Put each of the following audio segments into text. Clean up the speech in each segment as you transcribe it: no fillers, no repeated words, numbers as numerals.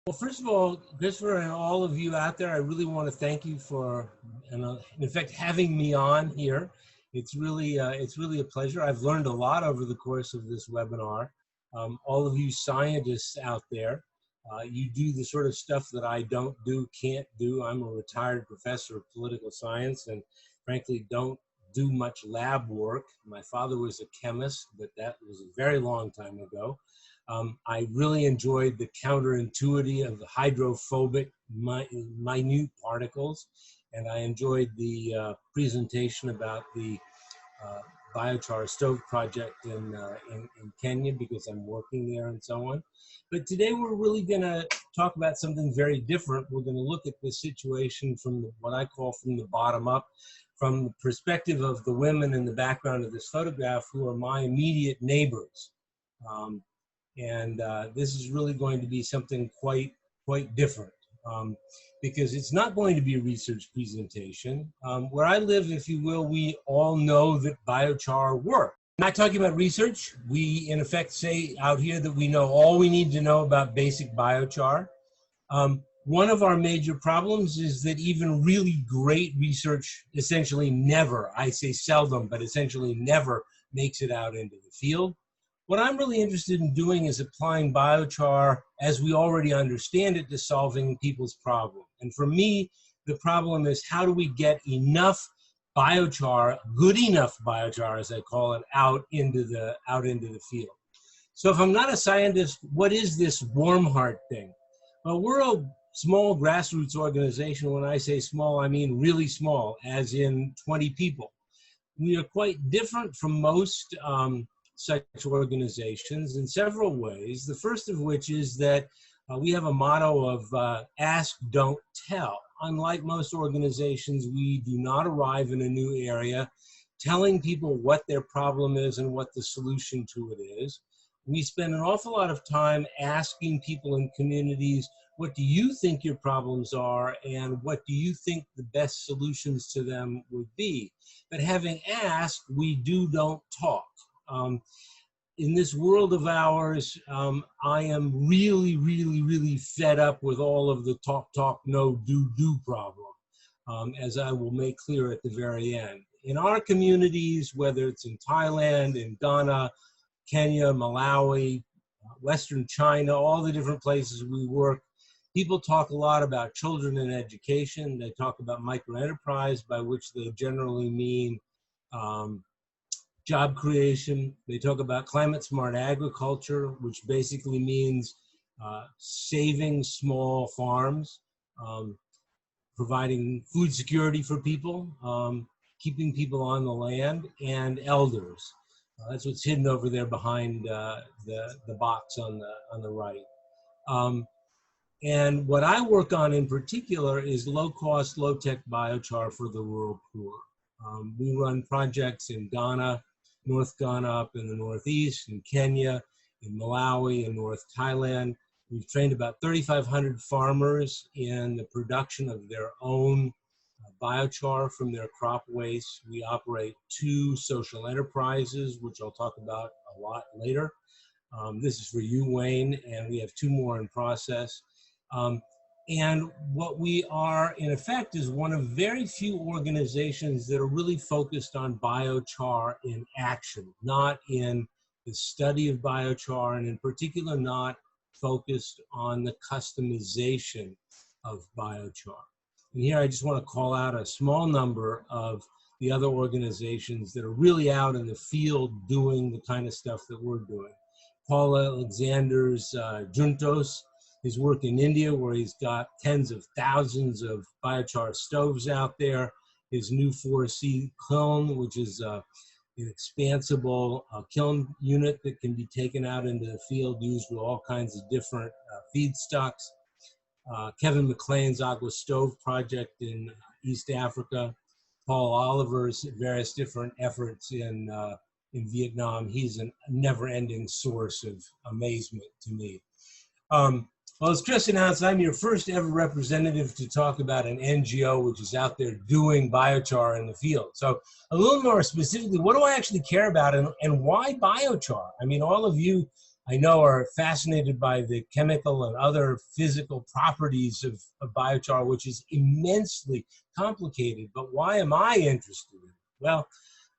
Well, first of all, Christopher and all of you out there, I really want to thank you for, in fact, having me on here. It's really a pleasure. I've learned a lot over the course of this webinar. All of you scientists out there, you do the sort of stuff that I don't do, can't do. I'm a retired professor of political science and frankly don't do much lab work. My father was a chemist, but that was a very long time ago. I really enjoyed the counterintuitive of the hydrophobic minute particles, and I enjoyed the presentation about the uh, biochar stove project in Kenya because I'm working there and so on. But today we're really going to talk about something very different. We're going to look at the situation from what I call from the bottom up, from the perspective of the women in the background of this photograph who are my immediate neighbors. Um, this is really going to be something quite different because it's not going to be a research presentation. Where I live, if you will, we all know that biochar works. Not talking about research. We, in effect, say out here that we know all we need to know about basic biochar. One of our major problems is that even really great research essentially never, I say seldom, but essentially never makes it out into the field. What I'm really interested in doing is applying biochar as we already understand it to solving people's problem. And for me, the problem is how do we get enough biochar, good enough biochar as I call it, out into the field. So if I'm not a scientist, what is this warm heart thing? Well, we're a small grassroots organization. When I say small, I mean really small, as in 20 people. We are quite different from most such organizations in several ways. The first of which is that we have a motto of ask, don't tell. Unlike most organizations, we do not arrive in a new area telling people what their problem is and what the solution to it is. We spend an awful lot of time asking people in communities, what do you think your problems are and what do you think the best solutions to them would be? But having asked, we don't talk. In this world of ours, I am really fed up with all of the talk, no, do problem, as I will make clear at the very end. In our communities, whether it's in Thailand, in Ghana, Kenya, Malawi, Western China, all the different places we work, people talk a lot about children and education. They talk about micro-enterprise, by which they generally mean job creation. They talk about climate smart agriculture, which basically means saving small farms, providing food security for people, keeping people on the land, and elders. That's what's hidden over there behind the box on the right. And what I work on in particular is low-cost, low-tech biochar for the rural poor. We run projects in Ghana, North Ghana up in the Northeast, in Kenya, in Malawi, in North Thailand. We've trained about 3,500 farmers in the production of their own biochar from their crop waste. We operate 2 social enterprises, which I'll talk about a lot later. This is for you, Wayne, and we have 2 more in process. And what we are, in effect, is one of very few organizations that are really focused on biochar in action, not in the study of biochar, and in particular not focused on the customization of biochar. And here I just want to call out a small number of the other organizations that are really out in the field doing the kind of stuff that we're doing. Paul Alexander's Juntos, his work in India, where he's got tens of thousands of biochar stoves out there. His new 4C kiln, which is an expansible kiln unit that can be taken out into the field, used with all kinds of different feedstocks. Kevin McLean's Aqua Stove project in East Africa. Paul Oliver's various different efforts in Vietnam. He's a never-ending source of amazement to me. Well, as Chris announced, I'm your first ever representative to talk about an NGO which is out there doing biochar in the field. So a little more specifically, what do I actually care about and why biochar? I mean, all of you I know are fascinated by the chemical and other physical properties of biochar, which is immensely complicated. But why am I interested in it? Well,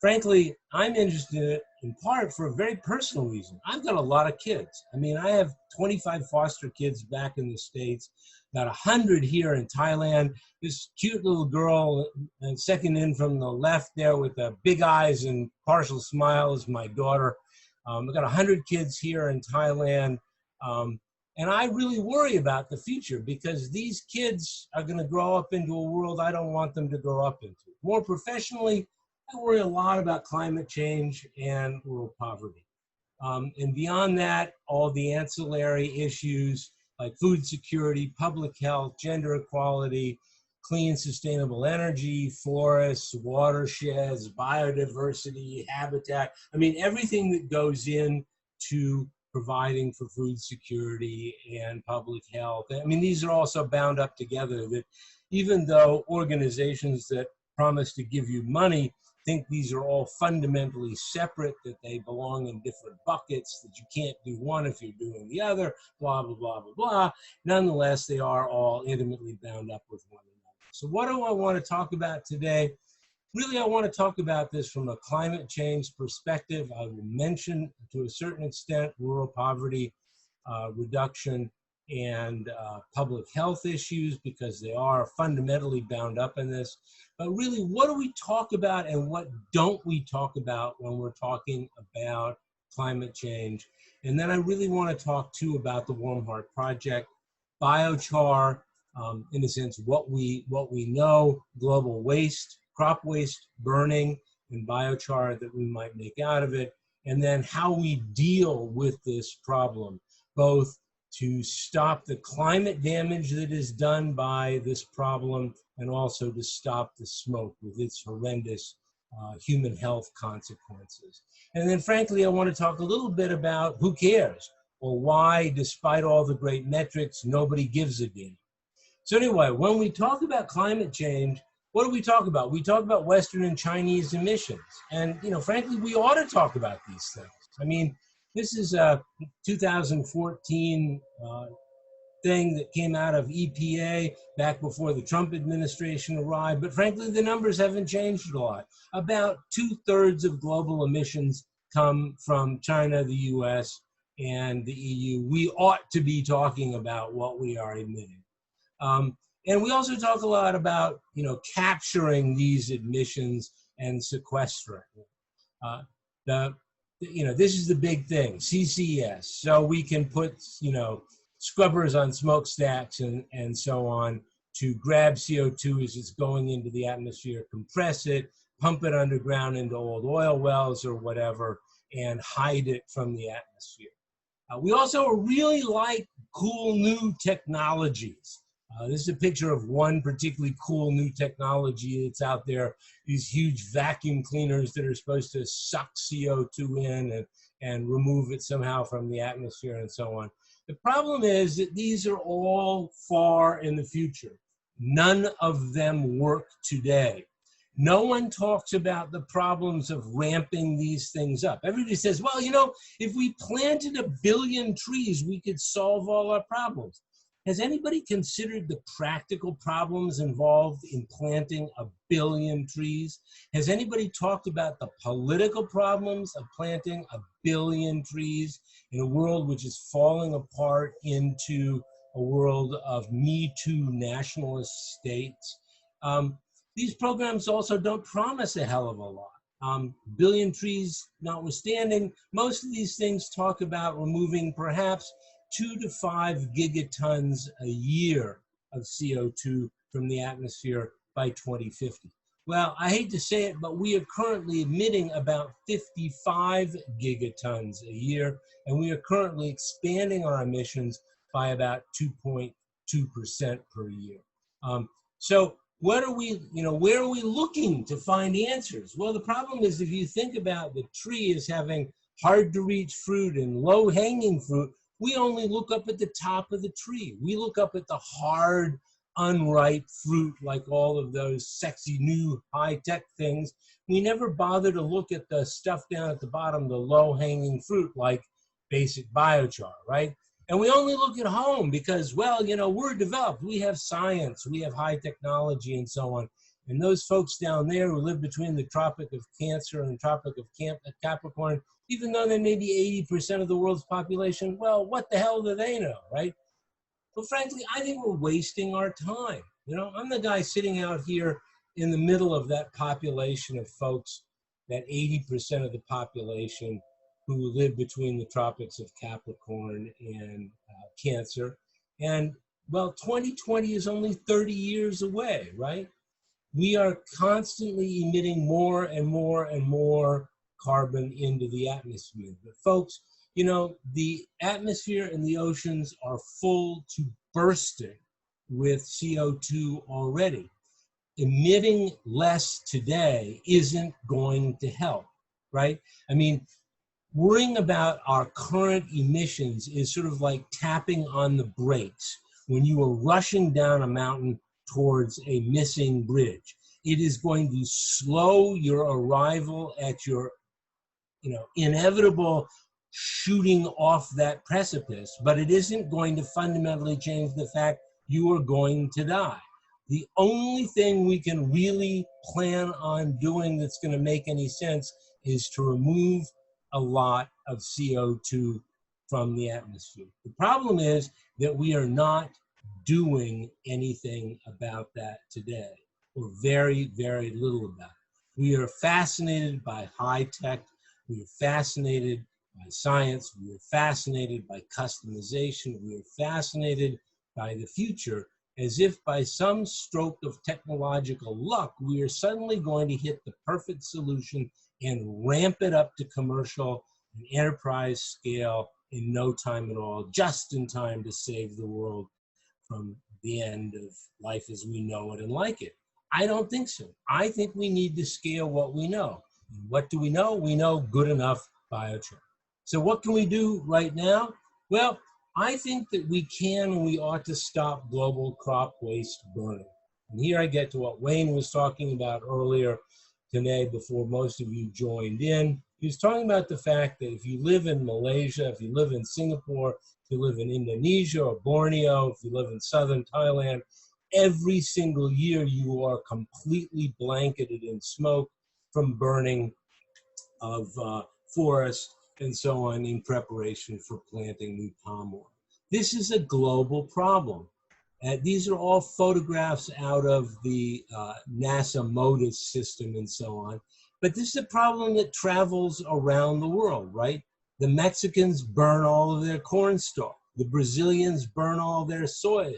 frankly, I'm interested in it in part for a very personal reason. I've got a lot of kids. I mean, I have 25 foster kids back in the States, got 100 here in Thailand. This cute little girl, and second in from the left there with the big eyes and partial smile is my daughter. I've got 100 kids here in Thailand. And I really worry about the future because these kids are going to grow up into a world I don't want them to grow up into. More professionally, I worry a lot about climate change and world poverty. And beyond that, all the ancillary issues like food security, public health, gender equality, clean, sustainable energy, forests, watersheds, biodiversity, habitat. I mean, everything that goes into providing for food security and public health. I mean, these are also bound up together, that even though organizations that promise to give you money think these are all fundamentally separate, that they belong in different buckets, that you can't do one if you're doing the other, blah, blah, blah, blah, blah. Nonetheless, they are all intimately bound up with one another. So what do I want to talk about today? Really, I want to talk about this from a climate change perspective. I will mention, to a certain extent, rural poverty reduction and public health issues, because they are fundamentally bound up in this. But really, what do we talk about and what don't we talk about when we're talking about climate change? And then I really want to talk too about the Warm Heart Project, biochar, in a sense, what we know, global waste, crop waste, burning, and biochar that we might make out of it, and then how we deal with this problem, both to stop the climate damage that is done by this problem and also to stop the smoke with its horrendous human health consequences. And then frankly, I want to talk a little bit about who cares, or why, despite all the great metrics, nobody gives a damn. So anyway, when we talk about climate change, what do we talk about? We talk about Western and Chinese emissions. And, you know, frankly, we ought to talk about these things. I mean, this is a 2014 thing that came out of EPA back before the Trump administration arrived. But frankly, the numbers haven't changed a lot. About 2/3 of global emissions come from China, the US, and the EU. We ought to be talking about what we are emitting. And we also talk a lot about, you know, capturing these emissions and sequestering. This is the big thing, CCS. So we can put, you know, scrubbers on smokestacks and so on to grab CO2 as it's going into the atmosphere, compress it, pump it underground into old oil wells or whatever, and hide it from the atmosphere. We also really like cool new technologies. This is a picture of one particularly cool new technology that's out there, these huge vacuum cleaners that are supposed to suck CO2 in and remove it somehow from the atmosphere and so on. The problem is that these are all far in the future. None of them work today. No one talks about the problems of ramping these things up. Everybody says, well, you know, if we planted 1 billion trees, we could solve all our problems. Has anybody considered the practical problems involved in planting 1 billion trees? Has anybody talked about the political problems of planting 1 billion trees in a world which is falling apart into a world of Me Too nationalist states? These programs also don't promise a hell of a lot. Billion trees notwithstanding, most of these things talk about removing perhaps 2 to 5 gigatons a year of CO2 from the atmosphere by 2050. Well, I hate to say it, but we are currently emitting about 55 gigatons a year, and we are currently expanding our emissions by about 2.2% per year. So what are we, you know, where are we looking to find answers? Well, the problem is, if you think about the tree as having hard to reach fruit and low hanging fruit, we only look up at the top of the tree. We look up at the hard, unripe fruit, like all of those sexy new high-tech things. We never bother to look at the stuff down at the bottom, the low-hanging fruit, like basic biochar, right? And we only look at home because, well, you know, we're developed. We have science, we have high technology and so on. And those folks down there who live between the Tropic of Cancer and the Tropic of Capricorn, even though they may be 80% of the world's population, well, what the hell do they know, right? Well, frankly, I think we're wasting our time. You know, I'm the guy sitting out here in the middle of that population of folks, that 80% of the population who live between the tropics of Capricorn and Cancer. And well, 2020 is only 30 years away, right? We are constantly emitting more and more and more carbon into the atmosphere. But folks, you know, the atmosphere and the oceans are full to bursting with CO2 already. Emitting less today isn't going to help, right? I mean, worrying about our current emissions is sort of like tapping on the brakes when you are rushing down a mountain towards a missing bridge. It is going to slow your arrival at your, you know, inevitable shooting off that precipice, but it isn't going to fundamentally change the fact you are going to die. The only thing we can really plan on doing that's going to make any sense is to remove a lot of CO2 from the atmosphere. The problem is that we are not doing anything about that today, or very, very little about it. We are fascinated by high tech. We are fascinated by science. We are fascinated by customization. We are fascinated by the future, as if by some stroke of technological luck, we are suddenly going to hit the perfect solution and ramp it up to commercial and enterprise scale in no time at all, just in time to save the world from the end of life as we know it and like it. I don't think so. I think we need to scale what we know. What do we know? We know good enough biochar. So what can we do right now? Well, I think that we can and we ought to stop global crop waste burning. And here I get to what Wayne was talking about earlier today before most of you joined in. He was talking about the fact that if you live in Malaysia, if you live in Singapore, if you live in Indonesia or Borneo, if you live in southern Thailand, every single year you are completely blanketed in smoke from burning of forests and so on in preparation for planting new palm oil. This is a global problem. These are all photographs out of the NASA MODIS system and so on. But this is a problem that travels around the world, right? The Mexicans burn all of their corn stalk. The Brazilians burn all their soy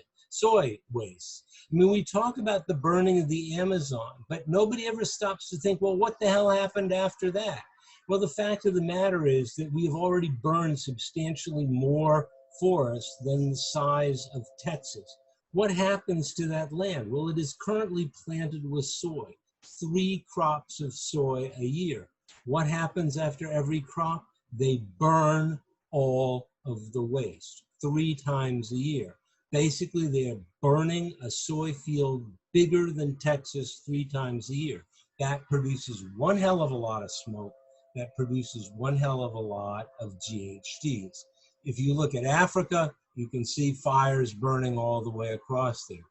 waste. I mean, we talk about the burning of the Amazon, but nobody ever stops to think, well, what the hell happened after that? Well, the fact of the matter is that we have already burned substantially more forest than the size of Texas. What happens to that land? Well, it is currently planted with soy, 3 crops of soy a year. What happens after every crop? They burn all of the waste 3 times a year. Basically, they are burning a soy field bigger than Texas 3 times a year. That produces one hell of a lot of smoke. That produces one hell of a lot of GHGs. If you look at Africa, you can see fires burning all the way across there.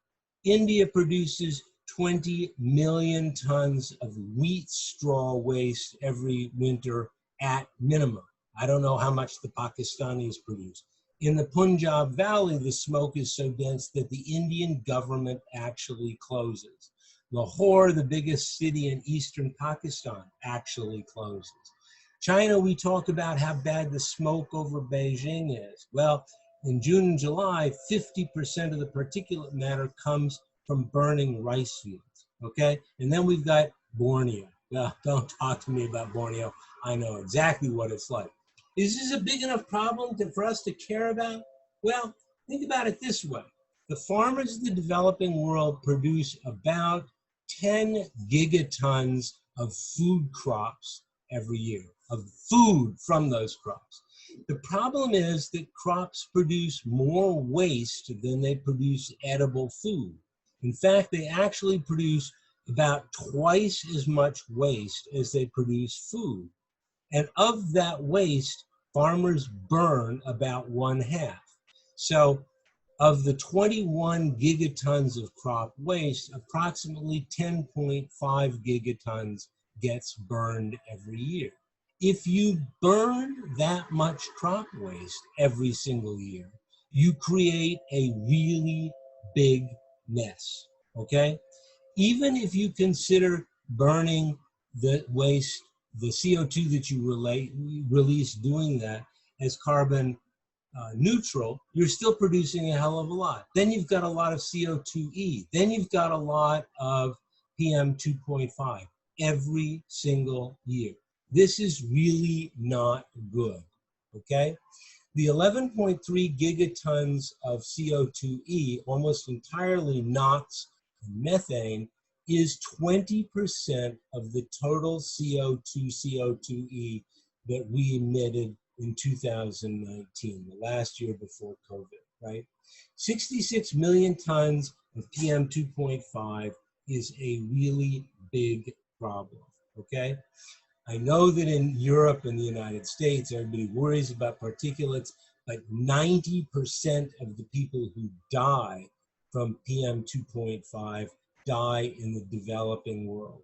India produces 20 million tons of wheat straw waste every winter at minimum. I don't know how much the Pakistanis produce. In the Punjab Valley, the smoke is so dense that the Indian government actually closes. Lahore, the biggest city in eastern Pakistan, actually closes. China, we talk about how bad the smoke over Beijing is. Well, in June and July, 50% of the particulate matter comes from burning rice fields, okay? And then we've got Borneo. Well, don't talk to me about Borneo. I know exactly what it's like. Is this a big enough problem for us to care about? Well, think about it this way. The farmers of the developing world produce about 10 gigatons of food crops every year, of food from those crops. The problem is that crops produce more waste than they produce edible food. In fact, they actually produce about twice as much waste as they produce food. And of that waste, farmers burn about 1/2. So of the 21 gigatons of crop waste, approximately 10.5 gigatons gets burned every year. If you burn that much crop waste every single year, you create a really big mess, okay? Even if you consider burning the waste, the CO2 that you release doing that as carbon neutral, you're still producing a hell of a lot. Then you've got a lot of CO2e. Then you've got a lot of PM 2.5 every single year. This is really not good, okay? The 11.3 gigatons of CO2e, almost entirely NOx and methane, is 20% of the total CO2e that we emitted in 2019, the last year before COVID, right? 66 million tons of PM 2.5 is a really big problem, okay? I know that in Europe and the United States, everybody worries about particulates, but 90% of the people who die from PM 2.5 die in the developing world.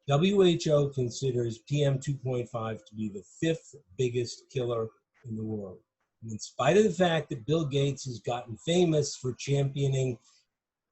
WHO considers PM 2.5 to be the 5th biggest killer in the world. And in spite of the fact that Bill Gates has gotten famous for championing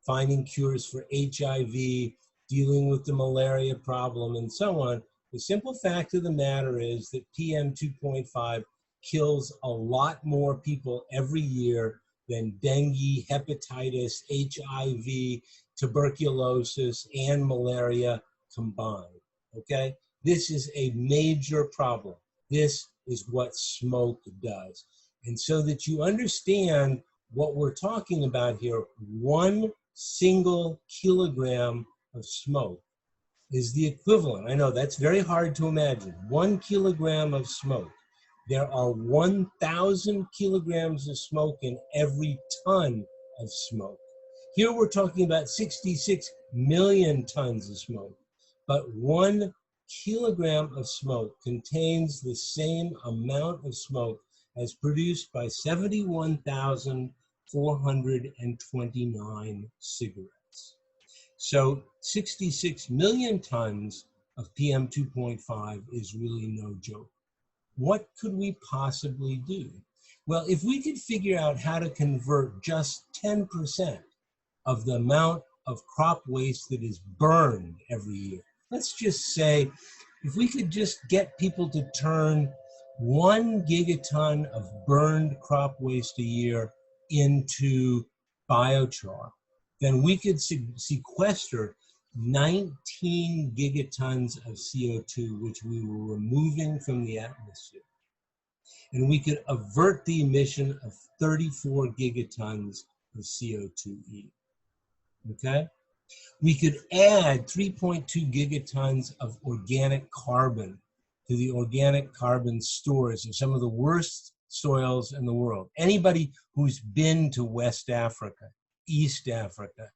finding cures for HIV, dealing with the malaria problem, and so on, the simple fact of the matter is that PM 2.5 kills a lot more people every year than dengue, hepatitis, HIV, tuberculosis, and malaria combined, okay? This is a major problem. This is what smoke does. And so that you understand what we're talking about here, 1 single kilogram of smoke is the equivalent. I know that's very hard to imagine. 1 kilogram of smoke. There are 1,000 kilograms of smoke in every ton of smoke. Here we're talking about 66 million tons of smoke. But 1 kilogram of smoke contains the same amount of smoke as produced by 71,429 cigarettes. So 66 million tons of PM 2.5 is really no joke. What could we possibly do? Well, if we could figure out how to convert just 10% of the amount of crop waste that is burned every year, let's just say, if we could just get people to turn 1 gigaton of burned crop waste a year into biochar, then we could sequester 19 gigatons of CO2, which we were removing from the atmosphere. And we could avert the emission of 34 gigatons of CO2e, okay? We could add 3.2 gigatons of organic carbon to the organic carbon stores in some of the worst soils in the world. Anybody who's been to West Africa, East Africa,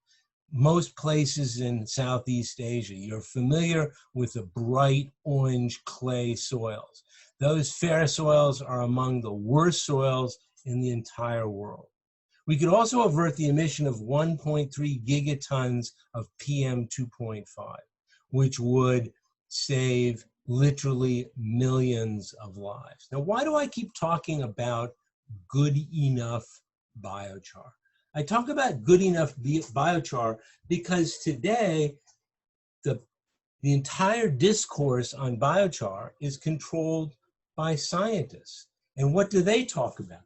most places in Southeast Asia, you're familiar with the bright orange clay soils. Those fair soils are among the worst soils in the entire world. We could also avert the emission of 1.3 gigatons of PM 2.5, which would save literally millions of lives. Now, why do I keep talking about good enough biochar? I talk about good enough biochar because today the entire discourse on biochar is controlled by scientists. And what do they talk about?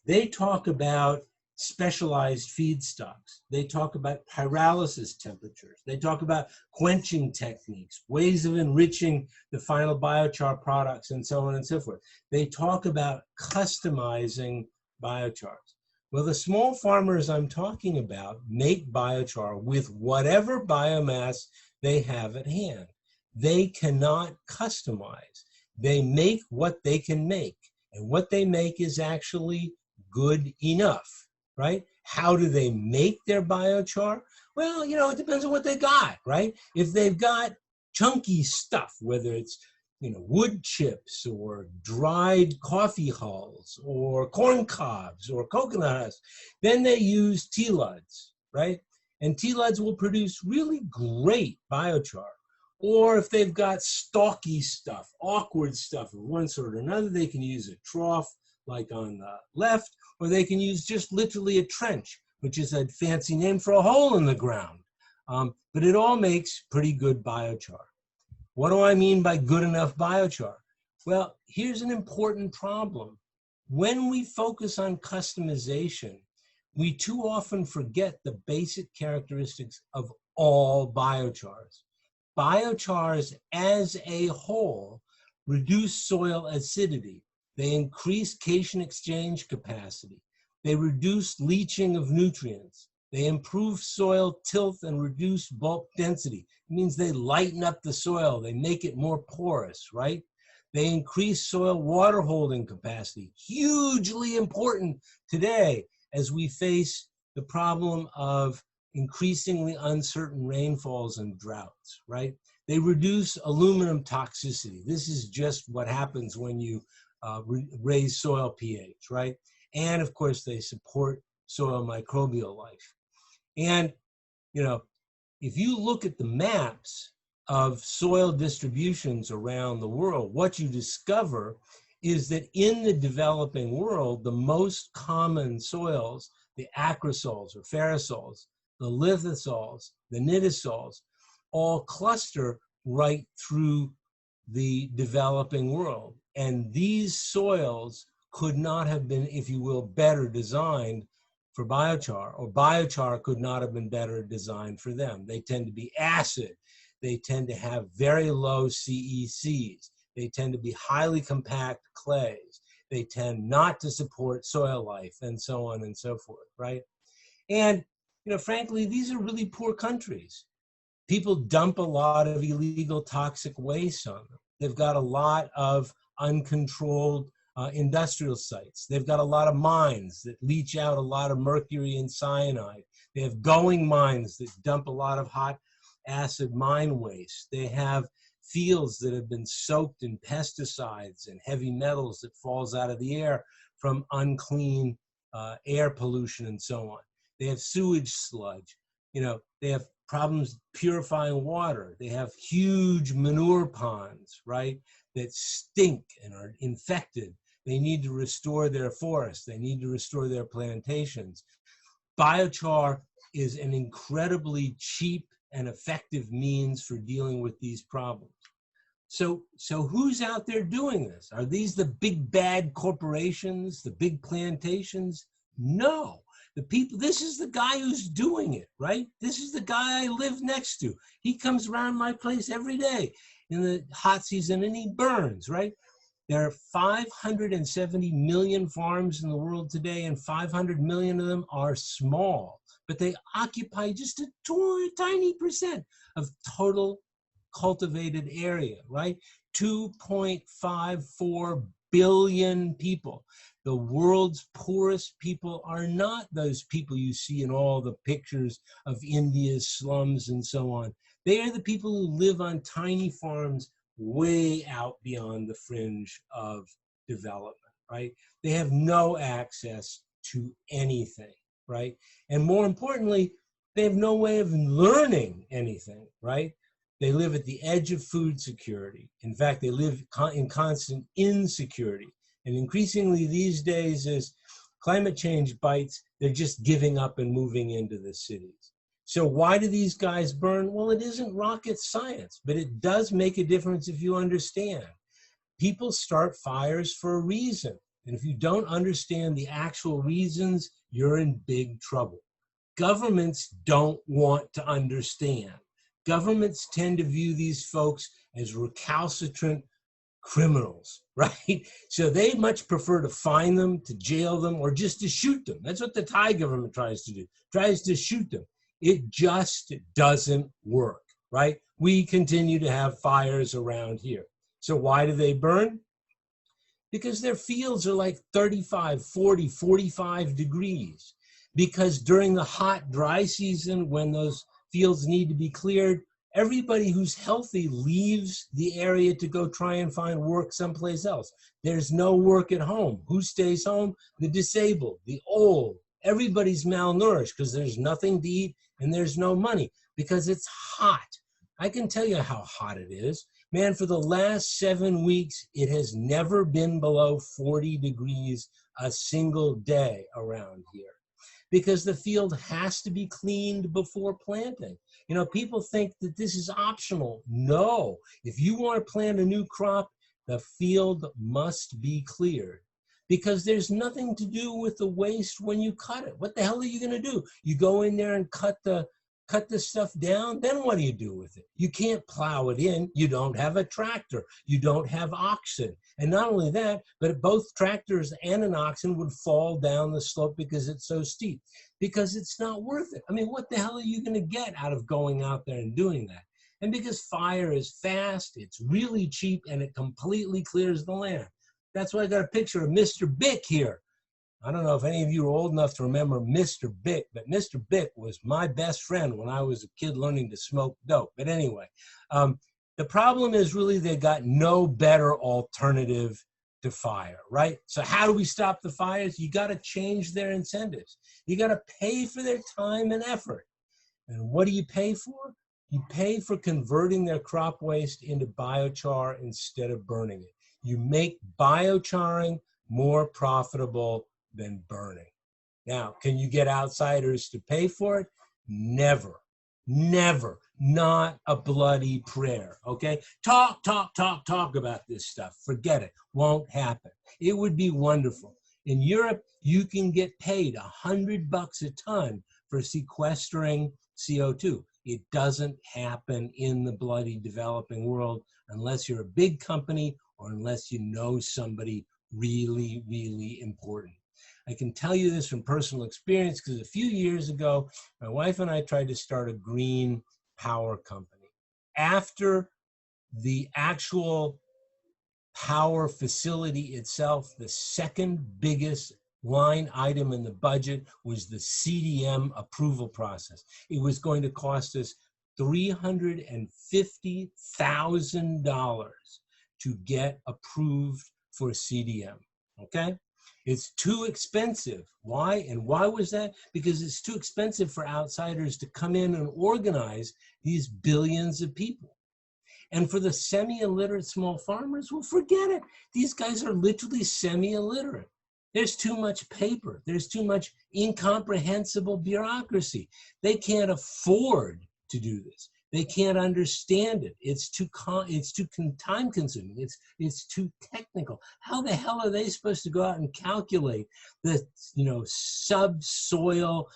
They talk about specialized feedstocks. They talk about pyrolysis temperatures. They talk about quenching techniques, ways of enriching the final biochar products, and so on and so forth. They talk about customizing biochars. Well, the small farmers I'm talking about make biochar with whatever biomass they have at hand. They cannot customize. They make what they can make. And what they make is actually good enough, right? How do they make their biochar? Well, you know, it depends on what they got, right? If they've got chunky stuff, whether it's wood chips or dried coffee hulls or corn cobs or coconut husks. Then they use TLUDs, right? And TLUDs will produce really great biochar. Or if they've got stalky stuff, awkward stuff of one sort or another, they can use a trough like on the left, or they can use just literally a trench, which is a fancy name for a hole in the ground. But it all makes pretty good biochar. What do I mean by good enough biochar? Well, here's an important problem. When we focus on customization, we too often forget the basic characteristics of all biochars. Biochars as a whole reduce soil acidity. They increase cation exchange capacity. They reduce leaching of nutrients. They improve soil tilth and reduce bulk density. It means they lighten up the soil. They make it more porous, right? They increase soil water holding capacity. Hugely important today as we face the problem of increasingly uncertain rainfalls and droughts, right? They reduce aluminum toxicity. This is just what happens when you raise soil pH, right? And of course, they support soil microbial life. And, if you look at the maps of soil distributions around the world, what you discover is that in the developing world, the most common soils, the acrosols or ferrosols, the lithosols, the nitisols, all cluster right through the developing world. And these soils could not have been, if you will, better designed for biochar, or biochar could not have been better designed for them. They tend to be acid. They tend to have very low CECs. They tend to be highly compact clays. They tend not to support soil life, and so on and so forth, right? And, frankly, these are really poor countries. People dump a lot of illegal toxic waste on them. They've got a lot of uncontrolled industrial sites. They've got a lot of mines that leach out a lot of mercury and cyanide. They have going mines that dump a lot of hot acid mine waste. They have fields that have been soaked in pesticides and heavy metals that falls out of the air from unclean air pollution and so on. They have sewage sludge. They have problems purifying water. They have huge manure ponds, right, that stink and are infected. They need to restore their forests. They need to restore their plantations. Biochar is an incredibly cheap and effective means for dealing with these problems. So who's out there doing this? Are these the big bad corporations, the big plantations? No. The people, this is the guy who's doing it, right? This is the guy I live next to. He comes around my place every day in the hot season and he burns, right? There are 570 million farms in the world today, and 500 million of them are small, but they occupy just a tiny percent of total cultivated area, right? 2.54 billion people. The world's poorest people are not those people you see in all the pictures of India's slums and so on. They are the people who live on tiny farms way out beyond the fringe of development, right? They have no access to anything, right? And more importantly, they have no way of learning anything, right? They live at the edge of food security. In fact, they live in constant insecurity. And increasingly these days, as climate change bites, they're just giving up and moving into the cities. So why do these guys burn? Well, it isn't rocket science, but it does make a difference if you understand. People start fires for a reason. And if you don't understand the actual reasons, you're in big trouble. Governments don't want to understand. Governments tend to view these folks as recalcitrant criminals, right? So they much prefer to fine them, to jail them, or just to shoot them. That's what the Thai government tries to do, tries to shoot them. It just doesn't work, right? We continue to have fires around here. So why do they burn? Because their fields are like 35, 40, 45 degrees. Because during the hot, dry season, when those fields need to be cleared, Everybody who's healthy leaves the area to go try and find work someplace else. There's no work at home. Who stays home? The disabled, the old. Everybody's malnourished because there's nothing to eat and there's no money because it's hot. I can tell you how hot it is. Man, for the last 7 weeks, it has never been below 40 degrees a single day around here because the field has to be cleaned before planting. You know, people think that this is optional. No, if you want to plant a new crop, the field must be cleared because there's nothing to do with the waste when you cut it. What the hell are you going to do? You go in there and cut the stuff down, then what do you do with it? You can't plow it in. You don't have a tractor. You don't have oxen. And not only that, but both tractors and an oxen would fall down the slope because it's so steep, because it's not worth it. I mean, what the hell are you going to get out of going out there and doing that? And because fire is fast, it's really cheap, and it completely clears the land. That's why I got a picture of Mr. Bick here. I don't know if any of you are old enough to remember Mr. Bick, but Mr. Bick was my best friend when I was a kid learning to smoke dope. But anyway, the problem is really they got no better alternative to fire, right? So how do we stop the fires? You got to change their incentives. You got to pay for their time and effort. And what do you pay for? You pay for converting their crop waste into biochar instead of burning it. You make biocharing more profitable than burning. Now, can you get outsiders to pay for it? Never, never, not a bloody prayer, okay? Talk about this stuff. Forget it, won't happen. It would be wonderful. In Europe, you can get paid $100 a ton for sequestering CO2. It doesn't happen in the bloody developing world unless you're a big company or unless you know somebody really, really important. I can tell you this from personal experience because a few years ago, my wife and I tried to start a green power company. After the actual power facility itself, the second biggest line item in the budget was the CDM approval process. It was going to cost us $350,000 to get approved for CDM, okay? It's too expensive. Why? And why was that? Because it's too expensive for outsiders to come in and organize these billions of people. And for the semi-illiterate small farmers, well, forget it. These guys are literally semi-illiterate. There's too much paper. There's too much incomprehensible bureaucracy. They can't afford to do this. They can't understand it. It's too time-consuming. It's too technical. How the hell are they supposed to go out and calculate the subsoil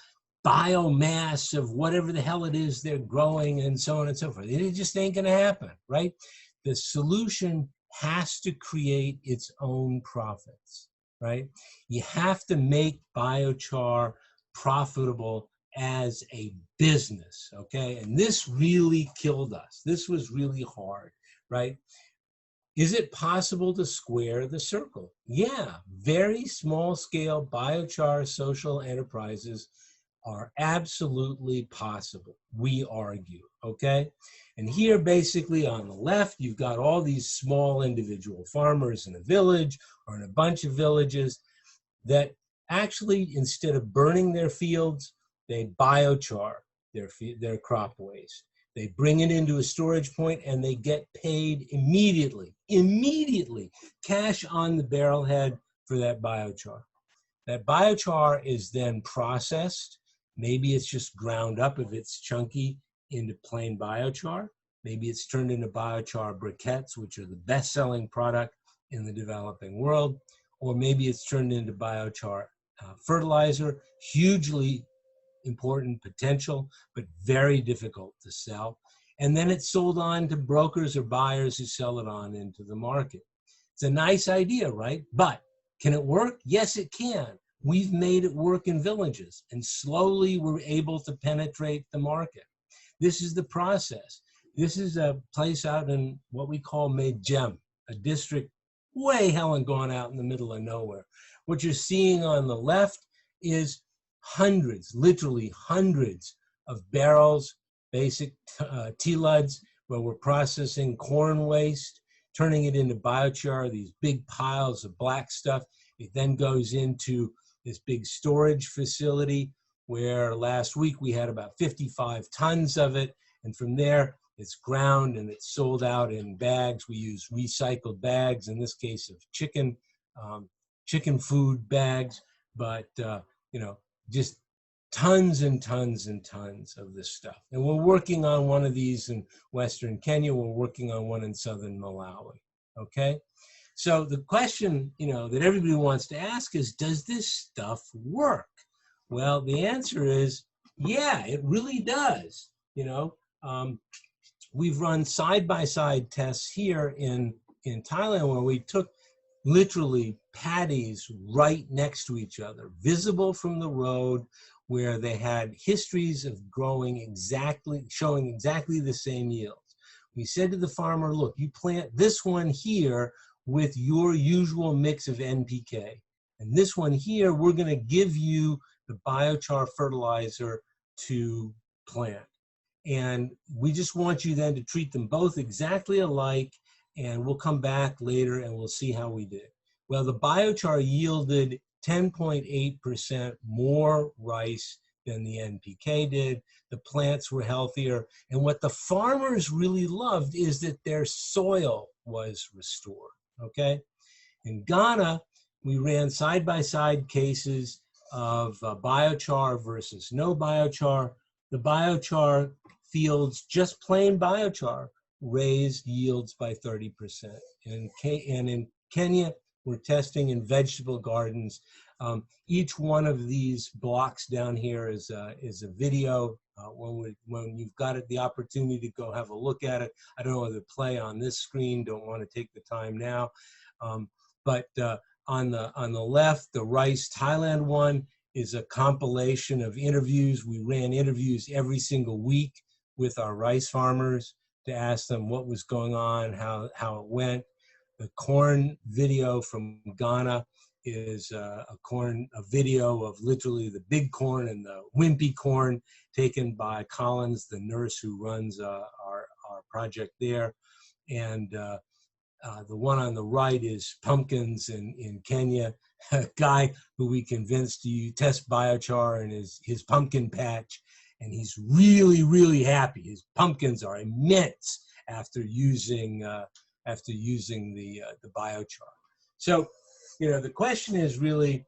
biomass of whatever the hell it is they're growing and so on and so forth? It just ain't going to happen, right? The solution has to create its own profits, right? You have to make biochar profitable as a business, okay? And this really killed us. This was really hard, right? Is it possible to square the circle? Yeah, very small scale biochar social enterprises are absolutely possible, we argue, okay? And here basically on the left, you've got all these small individual farmers in a village or in a bunch of villages that actually, instead of burning their fields, they biochar their crop waste. They bring it into a storage point and they get paid immediately, cash on the barrelhead for that biochar. That biochar is then processed. Maybe it's just ground up if it's chunky into plain biochar. Maybe it's turned into biochar briquettes, which are the best-selling product in the developing world. Or maybe it's turned into biochar fertilizer, hugely important potential, but very difficult to sell. And then it's sold on to brokers or buyers who sell it on into the market. It's a nice idea, right? But can it work? Yes, it can. We've made it work in villages, and slowly we're able to penetrate the market. This is the process. This is a place out in what we call Medjem, a district way hell and gone out in the middle of nowhere. What you're seeing on the left is hundreds, literally hundreds of barrels basic TLUDs, where we're processing corn waste, turning it into biochar, these big piles of black stuff. It then goes into this big storage facility where last week we had about 55 tons of it. And from there, it's ground and it's sold out in bags. We use recycled bags, in this case of chicken food bags, but just tons and tons and tons of this stuff. And we're working on one of these in Western Kenya. We're working on one in Southern Malawi, okay? So the question, that everybody wants to ask is, does this stuff work? Well, the answer is, yeah, it really does. We've run side-by-side tests here in Thailand where we took literally paddies right next to each other, visible from the road, where they had histories of growing showing exactly the same yields. We said to the farmer, look, you plant this one here with your usual mix of NPK. And this one here, we're going to give you the biochar fertilizer to plant. And we just want you then to treat them both exactly alike, and we'll come back later and we'll see how we did. Well, the biochar yielded 10.8% more rice than the NPK did. The plants were healthier. And what the farmers really loved is that their soil was restored, okay? In Ghana, we ran side-by-side cases of biochar versus no biochar. The biochar fields, just plain biochar, raised yields by 30%. And in Kenya, we're testing in vegetable gardens. Each one of these blocks down here is a video. When you've got the opportunity to go have a look at it, I don't know whether to play on this screen, don't want to take the time now. But on the left, the Rice Thailand one is a compilation of interviews. We ran interviews every single week with our rice farmers to ask them what was going on, how it went. The corn video from Ghana is a video of literally the big corn and the wimpy corn, taken by Collins, the nurse who runs our project there. And the one on the right is pumpkins in Kenya, a guy who we convinced to test biochar in his pumpkin patch. And he's really, really happy. His pumpkins are immense after using the biochar. So, the question is really,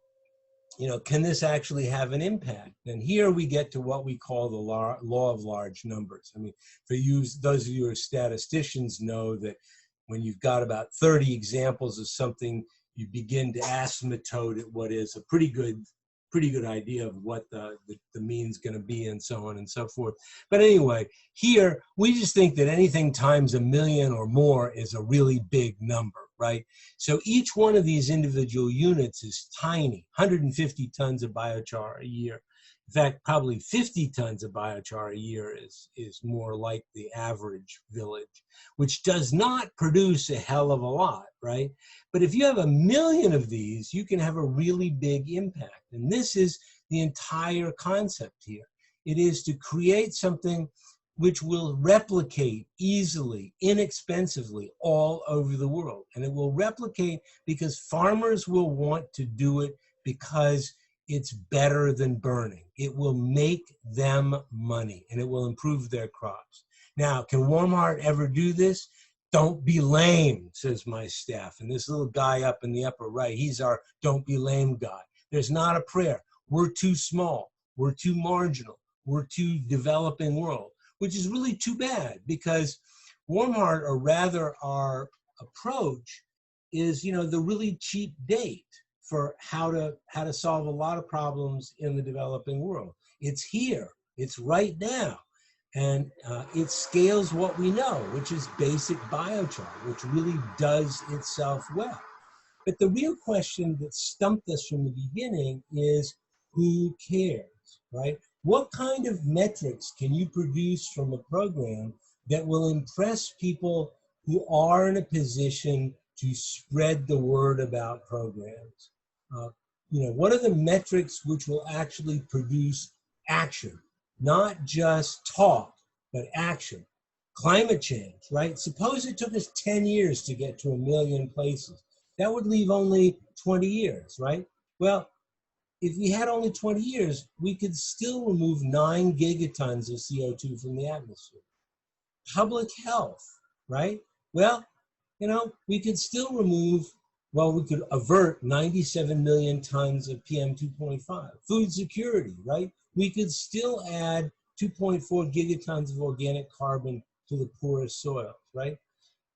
can this actually have an impact? And here we get to what we call the law of large numbers. I mean, those of you who are statisticians know that when you've got about 30 examples of something, you begin to asymptote at what is a pretty good idea of what the mean's going to be, and so on and so forth. But anyway, here we just think that anything times 1 million or more is a really big number, right? So each one of these individual units is tiny, 150 tons of biochar a year. In fact, probably 50 tons of biochar a year is more like the average village, which does not produce a hell of a lot, right? But if you have 1 million of these, you can have a really big impact. And this is the entire concept here. It is to create something which will replicate easily, inexpensively all over the world. And it will replicate because farmers will want to do it because it's better than burning. It will make them money and it will improve their crops. Now, can Warm Heart ever do this? Don't be lame, says my staff. And this little guy up in the upper right, he's our don't be lame guy. There's not a prayer. We're too small. We're too marginal. We're too developing world, which is really too bad because Warm Heart, or rather our approach, is, the really cheap date for how to solve a lot of problems in the developing world. It's here, it's right now. And it scales what we know, which is basic biochar, which really does itself well. But the real question that stumped us from the beginning is, who cares, right? What kind of metrics can you produce from a program that will impress people who are in a position to spread the word about programs? What are the metrics which will actually produce action, not just talk, but action. Climate change, right? Suppose it took us 10 years to get to 1 million places. That would leave only 20 years, right? Well, if we had only 20 years, we could still remove 9 gigatons of CO2 from the atmosphere. Public health, right? Well, you know, we could still remove, well, we could avert 97 million tons of PM 2.5. Food security, right? We could still add 2.4 gigatons of organic carbon to the poorest soils, right?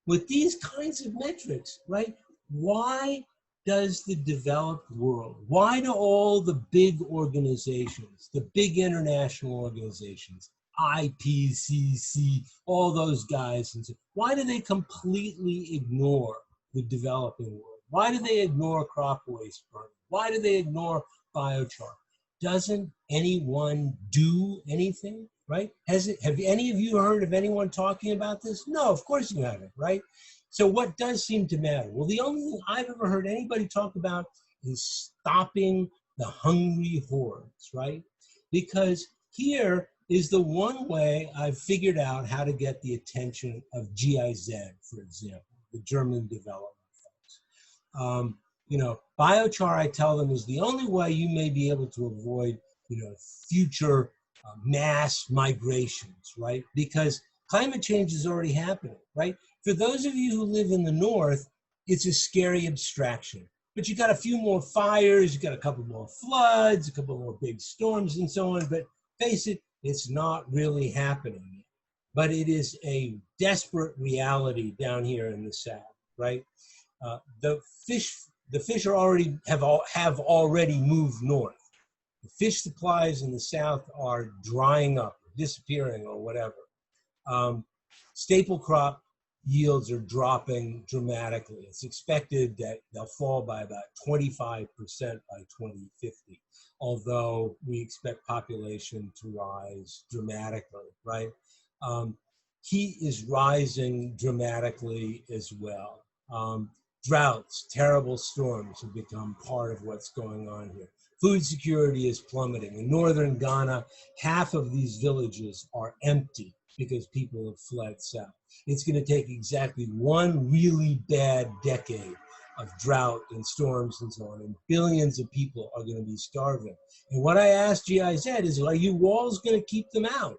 With these kinds of metrics, right? Why does the developed world, why do all the big organizations, the big international organizations, IPCC, all those guys, and so, why do they completely ignore the developing world? Why do they ignore crop waste burning? Why do they ignore biochar? Doesn't anyone do anything, right? Have any of you heard of anyone talking about this? No, of course you haven't, right? So what does seem to matter? Well, the only thing I've ever heard anybody talk about is stopping the hungry hordes, right? Because here is the one way I've figured out how to get the attention of GIZ, for example, the German development folks. You know, biochar, I tell them, is the only way you may be able to avoid, you know, future mass migrations, right? Because climate change is already happening, right? For those of you who live in the north, it's a scary abstraction. But you got a few more fires, you got a couple more floods, a couple more big storms and so on. But face it, it's not really happening yet. But it is a desperate reality down here in the south, right? The fish are already have already moved north. The fish supplies in the south are drying up, disappearing, or whatever. Staple crop yields are dropping dramatically. It's expected that they'll fall by about 25% by 2050, although we expect population to rise dramatically, right? Heat is rising dramatically as well. Droughts, terrible storms have become part of what's going on here. Food security is plummeting. In northern Ghana, half of these villages are empty because people have fled south. It's going to take exactly one really bad decade of drought and storms and so on, and billions of people are going to be starving. And what I asked GIZ is, are you walls going to keep them out,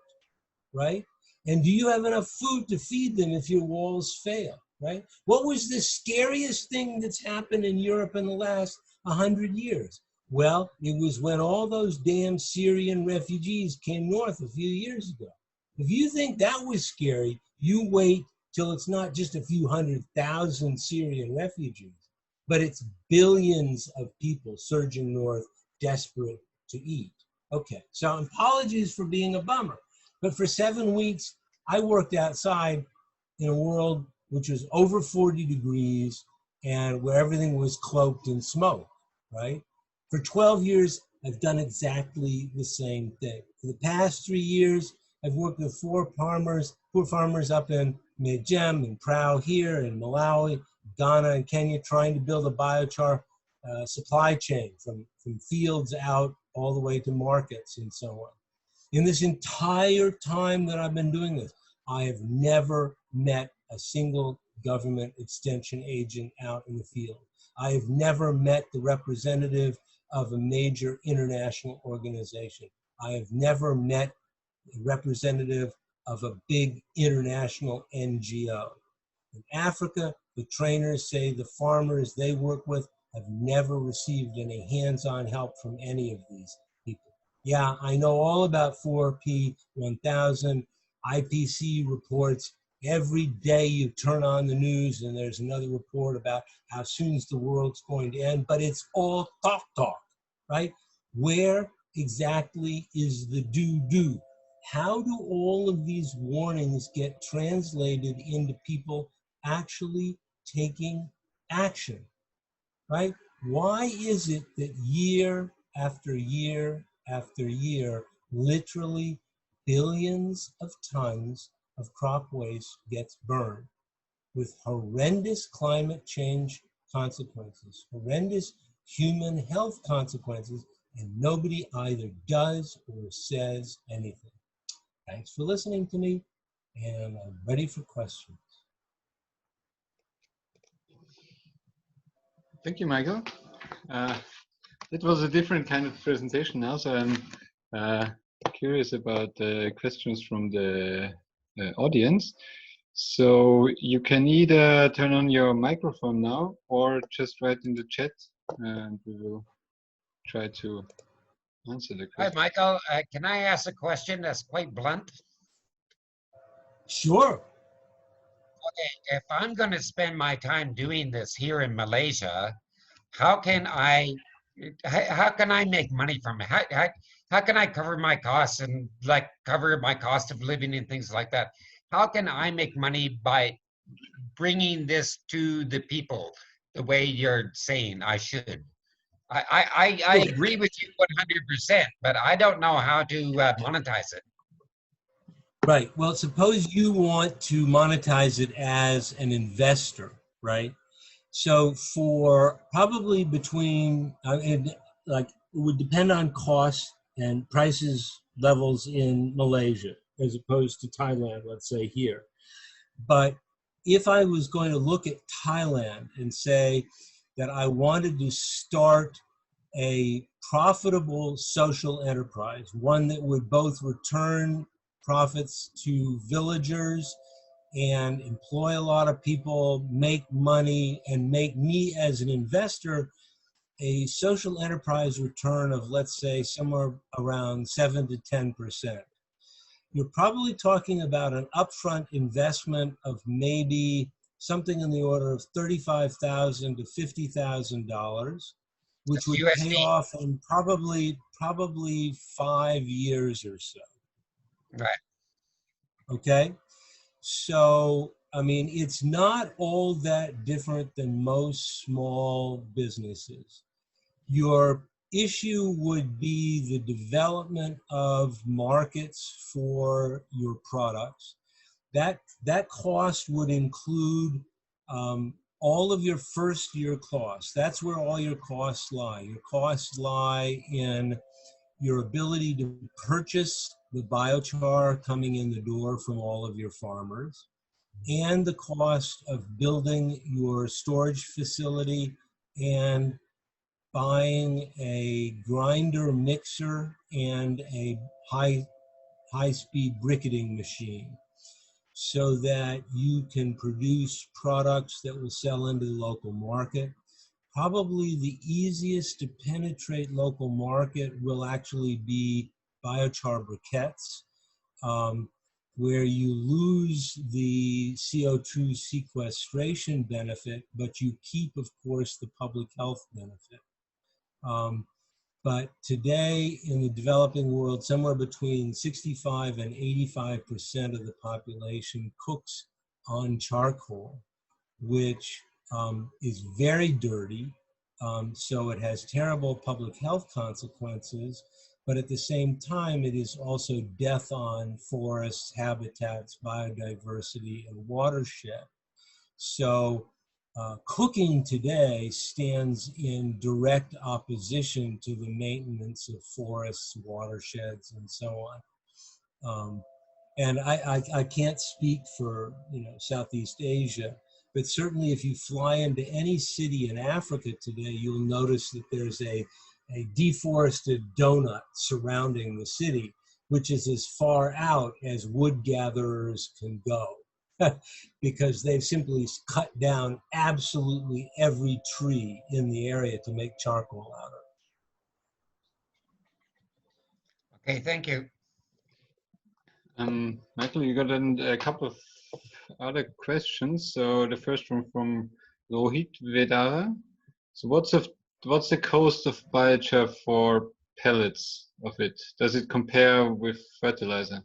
right? And do you have enough food to feed them if your walls fail, right? What was the scariest thing that's happened in Europe in the last 100 years? Well, it was when all those damn Syrian refugees came north a few years ago. If you think that was scary, you wait till it's not just a few 100,000 Syrian refugees, but it's billions of people surging north, desperate to eat. Okay, so apologies for being a bummer, but for 7 weeks, I worked outside in a world which was over 40 degrees and where everything was cloaked in smoke, right? For 12 years, I've done exactly the same thing. For the past 3 years, I've worked with poor farmers up in Mejem and Prau here in Malawi, Ghana, and Kenya, trying to build a biochar supply chain from fields out all the way to markets and so on. In this entire time that I've been doing this, I have never met a single government extension agent out in the field. I have never met the representative of a major international organization. I have never met a representative of a big international NGO. In Africa, the trainers say the farmers they work with have never received any hands-on help from any of these people. Yeah, I know all about 4P 1000, IPC reports. Every day you turn on the news and there's another report about how soon the world's going to end, but it's all talk, right? Where exactly is the do? How do all of these warnings get translated into people actually taking action, right? Why is it that year after year after year, literally billions of tons of crop waste gets burned with horrendous climate change consequences, horrendous human health consequences, and nobody either does or says anything? Thanks for listening to me, and I'm ready for questions. Thank you, Michael. It was a different kind of presentation now, so I'm curious about the questions from the audience. So you can either turn on your microphone now or just write in the chat, and we will try to answer the question. Hi, Michael. Can I ask a question that's quite blunt? Sure. Okay, if I'm going to spend my time doing this here in Malaysia, how can I make money from it? How can I cover my costs and like cover my cost of living and things like that? How can I make money by bringing this to the people the way you're saying I should? I agree with you 100%, but I don't know how to monetize it. Right. Well, suppose you want to monetize it as an investor, right? So for probably between, like, it would depend on cost and prices levels in Malaysia as opposed to Thailand, let's say here. But if I was going to look at Thailand and say that I wanted to start a profitable social enterprise, one that would both return profits to villagers and employ a lot of people, make money, and make me as an investor a social enterprise return of, let's say, somewhere around 7 to 10%. You're probably talking about an upfront investment of maybe something in the order of $35,000 to $50,000, which would pay off in probably 5 years or so. Right. Okay. So, I mean, it's not all that different than most small businesses. Your issue would be the development of markets for your products. That cost would include all of your first year costs. That's where all your costs lie. Your costs lie in your ability to purchase the biochar coming in the door from all of your farmers, and the cost of building your storage facility and buying a grinder mixer and a high-speed briquetting machine so that you can produce products that will sell into the local market. Probably the easiest to penetrate local market will actually be biochar briquettes, where you lose the CO2 sequestration benefit, but you keep, of course, the public health benefit. But today in the developing world, somewhere between 65 and 85% of the population cooks on charcoal, which is very dirty, so it has terrible public health consequences, but at the same time, it is also death on forests, habitats, biodiversity, and watershed. So cooking today stands in direct opposition to the maintenance of forests, watersheds, and so on. And I can't speak for Southeast Asia, but certainly if you fly into any city in Africa today, you'll notice that there's a deforested donut surrounding the city, which is as far out as wood gatherers can go. Because they've simply cut down absolutely every tree in the area to make charcoal out of. Okay, thank you. Michael, you got a couple of other questions. So the first one from Rohit Vedara. So what's the cost of biochar for pellets of it? Does it compare with fertilizer?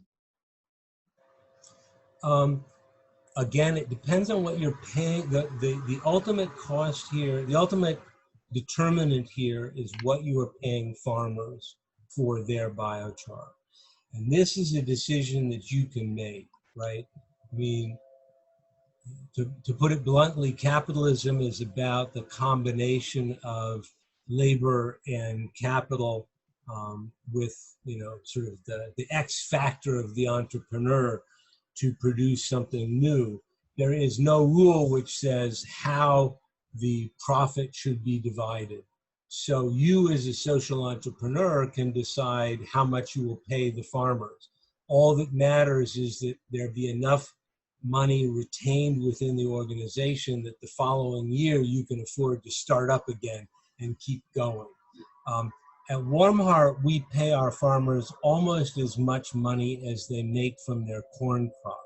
Again, it depends on what you're paying. The ultimate cost here, the ultimate determinant here is what you are paying farmers for their biochar. And this is a decision that you can make, right? I mean, to put it bluntly, capitalism is about the combination of labor and capital with, sort of the X factor of the entrepreneur to produce something new. There is no rule which says how the profit should be divided. So you as a social entrepreneur can decide how much you will pay the farmers. All that matters is that there be enough money retained within the organization that the following year you can afford to start up again and keep going. At Warm Heart, we pay our farmers almost as much money as they make from their corn crop.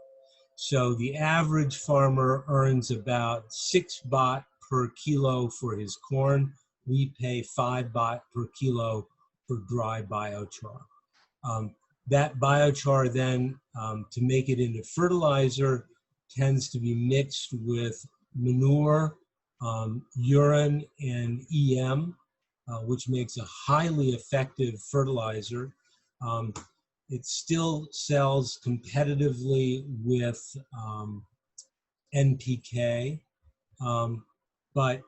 So the average farmer earns about 6 baht per kilo for his corn. We pay 5 baht per kilo for dry biochar. That biochar then, to make it into fertilizer, tends to be mixed with manure, urine, and EM, which makes a highly effective fertilizer. It still sells competitively with NPK, but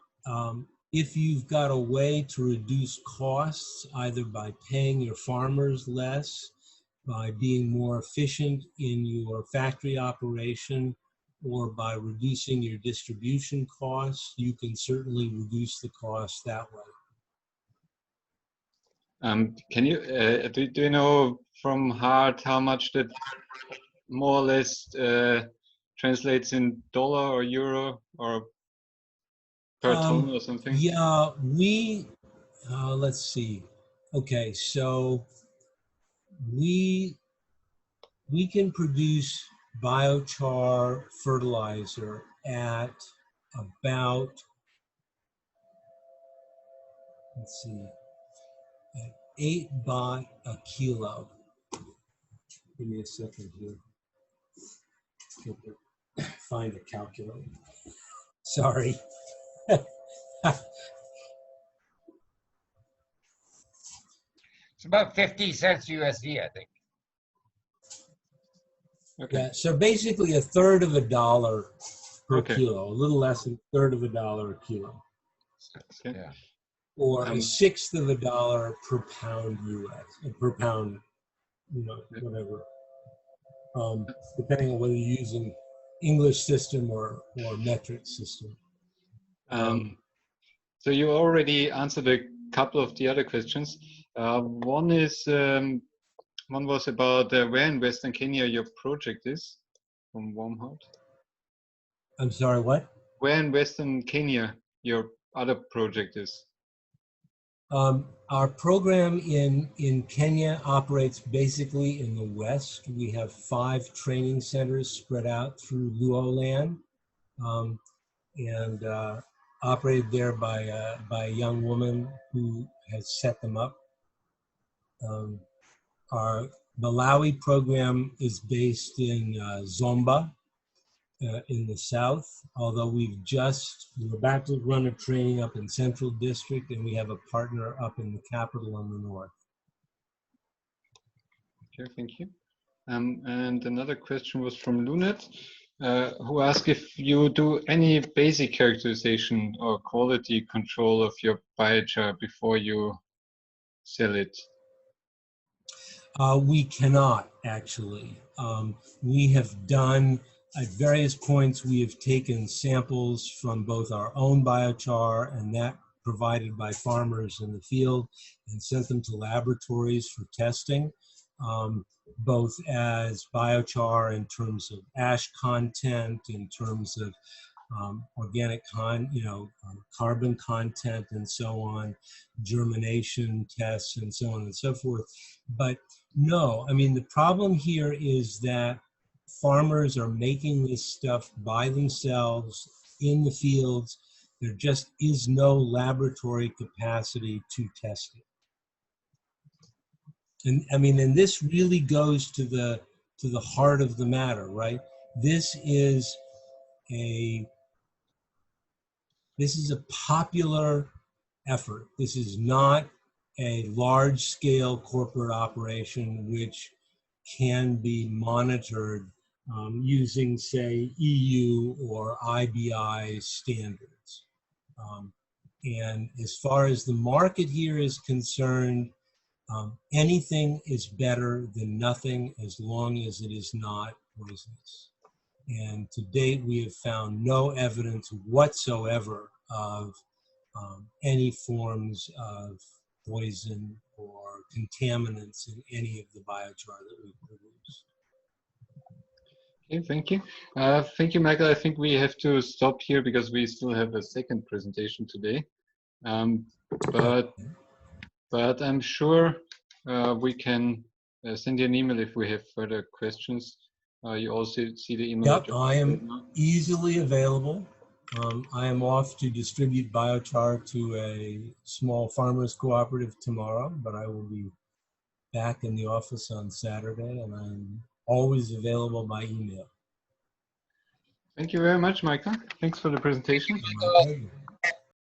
if you've got a way to reduce costs, either by paying your farmers less, by being more efficient in your factory operation, or by reducing your distribution costs, you can certainly reduce the cost that way. Can you, do you know from heart how much that more or less translates in dollar or euro or per ton or something? Yeah, let's see. Okay, so we can produce biochar fertilizer at about, let's see, at 8 baht a kilo. Give me a second here. Find a calculator. Sorry. It's about 50 cents USD, I think. Okay. Yeah, so basically a third of a dollar per Okay. kilo, a little less than a third of a dollar a kilo. Okay. Yeah. Or a sixth of a dollar per pound US, per pound, whatever. Depending on whether you're using English system or metric system. So you already answered a couple of the other questions. One was about where in Western Kenya your project is, from Warm Heart. I'm sorry, what? Where in Western Kenya your other project is? Our program in Kenya operates basically in the West. We have 5 training centers spread out through Luo land, and operated there by a young woman who has set them up. Our Malawi program is based in Zomba in the south, although we're about to run a training up in Central District, and we have a partner up in the capital in the north. Okay, thank you. And another question was from Lunet, who asked if you do any basic characterization or quality control of your biochar before you sell it. We cannot, actually. We have done, at various points, we have taken samples from both our own biochar and that provided by farmers in the field and sent them to laboratories for testing, both as biochar in terms of ash content, in terms of organic carbon content and so on, germination tests and so on and so forth. But no, I mean, the problem here is that farmers are making this stuff by themselves in the fields. There just is no laboratory capacity to test it. And I mean, and this really goes to the heart of the matter, right? This is a popular effort. This is not a large-scale corporate operation which can be monitored using, say, EU or IBI standards. And as far as the market here is concerned, Anything is better than nothing as long as it is not poisonous. And to date, we have found no evidence whatsoever of any forms of poison or contaminants in any of the biochar that we produce. Okay, thank you. Thank you, Michael. I think we have to stop here because we still have a second presentation today. But I'm sure we can send you an email if we have further questions. You also see the email. Yep, I am easily available. I am off to distribute biochar to a small farmers cooperative tomorrow, but I will be back in the office on Saturday, and I'm always available by email. Thank you very much, Michael. Thanks for the presentation. My pleasure.